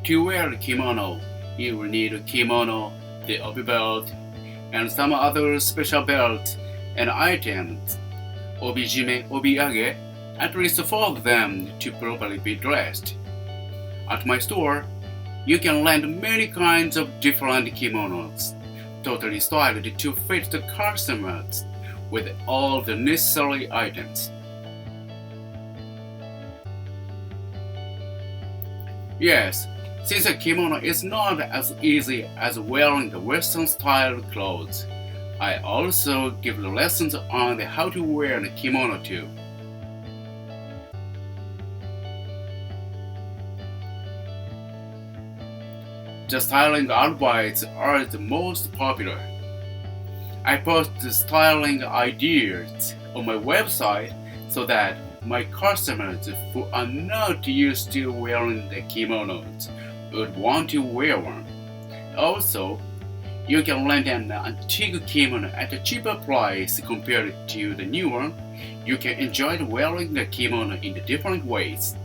To wear a kimono, you will need a kimono, the obi belt, and some other special belts and items. Obijime, obiage, at least four of them to properly be dressed. At my store, you can rent many kinds of different kimonos, totally styled to fit the customers with all the necessary items. Yes, since a kimono is not as easy as wearing the Western style clothes, I also give lessons on how to wear a kimono too. The styling advice are the most popular. I post the styling ideas on my website so that my customers who are not used to wearing the kimonos would want to wear one. Also, you can rent an antique kimono at a cheaper price compared to the new one. You can enjoy wearing the kimono in different ways.